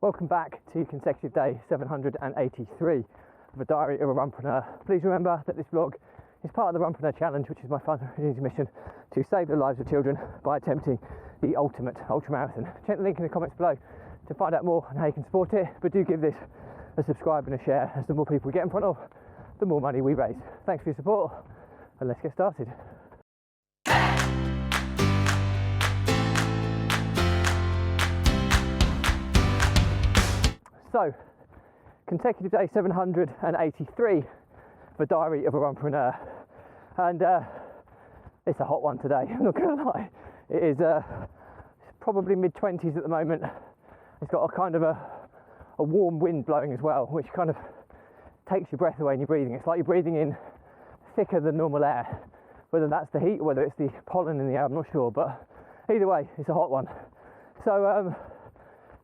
Welcome back to consecutive day 783 of a diary of a Runpreneur. Please remember that this vlog is part of the Runpreneur challenge, which is my fundraising mission to save the lives of children by attempting the ultimate ultramarathon. Check the link in the comments below to find out more on how you can support it, but do give this a subscribe and a share, as the more people we get in front of, the more money we raise. Thanks for your support, and let's get started. So, consecutive day 783 of a diary of a Runpreneur, and it's a hot one today, I'm not going to lie. It is probably mid-20s at the moment. It's got a kind of a warm wind blowing as well, which kind of takes your breath away when you're breathing. It's like you're breathing in thicker than normal air. Whether that's the heat or whether it's the pollen in the air, I'm not sure, but either way, it's a hot one. So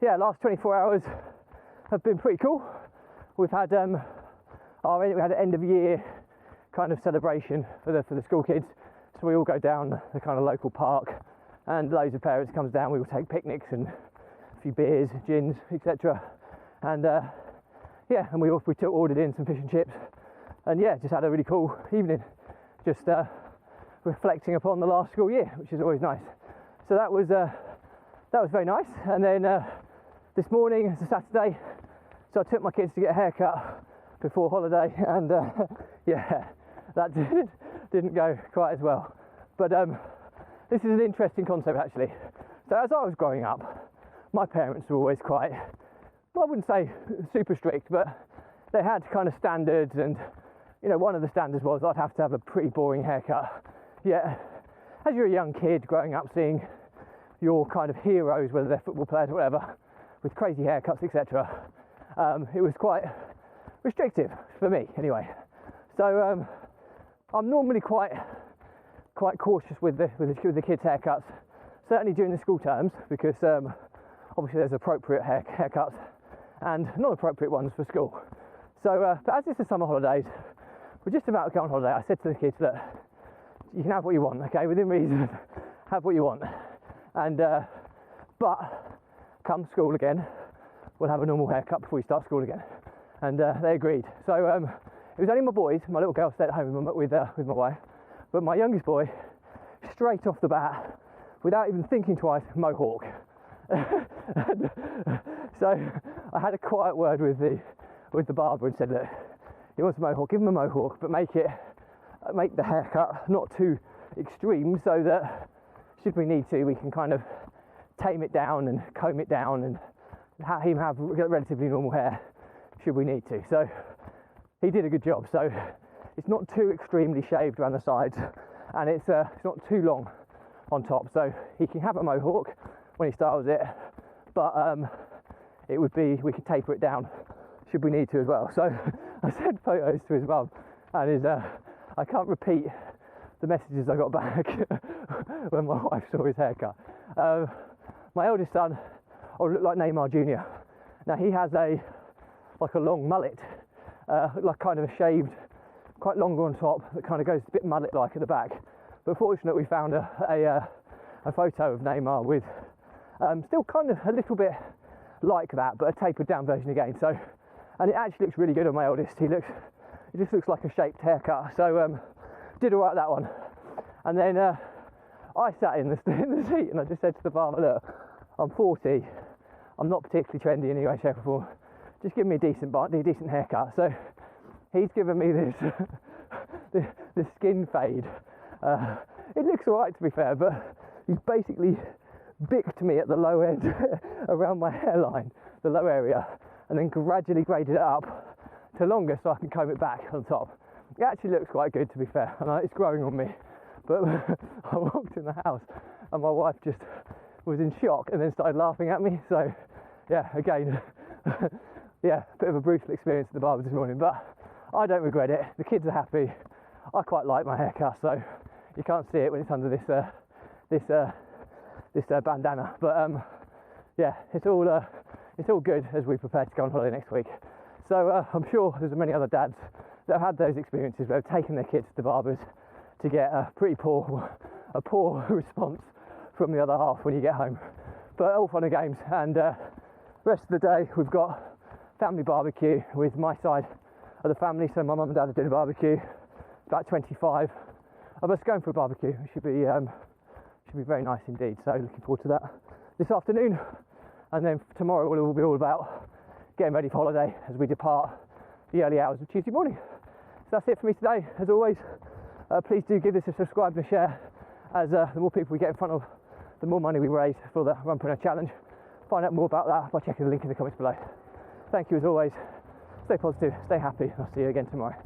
yeah, last 24 hours have been pretty cool. We've had we had an end of year kind of celebration for the school kids, so we all go down the kind of local park, and loads of parents comes down. We will take picnics and a few beers, gins, etc. And yeah, and we ordered in some fish and chips, and yeah, just had a really cool evening, just reflecting upon the last school year, which is always nice. So that was very nice. And then this morning, it's a Saturday, so I took my kids to get a haircut before holiday, and yeah, that didn't go quite as well. But this is an interesting concept, actually. So as I was growing up, my parents were always quite, well, I wouldn't say super strict, but they had kind of standards, and you know, one of the standards was I'd have to have a pretty boring haircut. Yeah, as you're a young kid growing up, seeing your kind of heroes, whether they're football players or whatever, with crazy haircuts, etc., it was quite restrictive for me, anyway. So I'm normally quite cautious with the kids' haircuts, certainly during the school terms, because obviously there's appropriate haircuts and non-appropriate ones for school. So, but as it's the summer holidays, we're just about to go on holiday. I said to the kids, look, you can have what you want, okay, within reason, have what you want, and but come school again, we'll have a normal haircut before we start school again. And they agreed. So it was only my boys. My little girl stayed at home with my wife, but my youngest boy, straight off the bat, without even thinking twice, mohawk. And, so I had a quiet word with the barber and said, look, he wants a mohawk, give him a mohawk, but make the haircut not too extreme, so that should we need to, we can kind of tame it down and comb it down and have relatively normal hair should we need to. So he did a good job. So it's not too extremely shaved around the sides, and it's not too long on top, so he can have a mohawk when he styles it, but it would be, we could taper it down should we need to as well. So I sent photos to his mum, and I can't repeat the messages I got back when my wife saw his haircut. My eldest son looked like Neymar Jr. Now he has like a long mullet, like kind of a shaved, quite longer on top, that kind of goes a bit mullet-like at the back. But fortunately, we found a photo of Neymar with still kind of a little bit like that, but a tapered down version again. So, and it actually looks really good on my eldest. It just looks like a shaped haircut. So did all right that one. And then I sat in the seat, and I just said to the barber, look, I'm 40, I'm not particularly trendy in any way, shape or form, just give me a decent haircut. So he's given me this skin fade. It looks alright, to be fair, but he's basically bicked me at the low end around my hairline, the low area, and then gradually graded it up to longer so I can comb it back on top. It actually looks quite good, to be fair, and it's growing on me. But I walked in the house and my wife just was in shock and then started laughing at me. So yeah, again, yeah, a bit of a brutal experience at the barber this morning, but I don't regret it. The kids are happy. I quite like my haircut, so you can't see it when it's under this bandana. But yeah, it's all good as we prepare to go on holiday next week. So I'm sure there's many other dads that have had those experiences where they've taken their kids to the barbers to get a poor response from the other half when you get home. But all fun and games, and rest of the day we've got family barbecue with my side of the family. So my mum and dad are doing a barbecue. About 25 of us going for a barbecue. It should be very nice indeed. So looking forward to that this afternoon. And then tomorrow it will be all about getting ready for holiday as we depart the early hours of Tuesday morning. So that's it for me today. As always, please do give this a subscribe and a share, as the more people we get in front of, the more money we raise for the Runpreneur Challenge. Find out more about that by checking the link in the comments below. Thank you as always. Stay positive, stay happy, and I'll see you again tomorrow.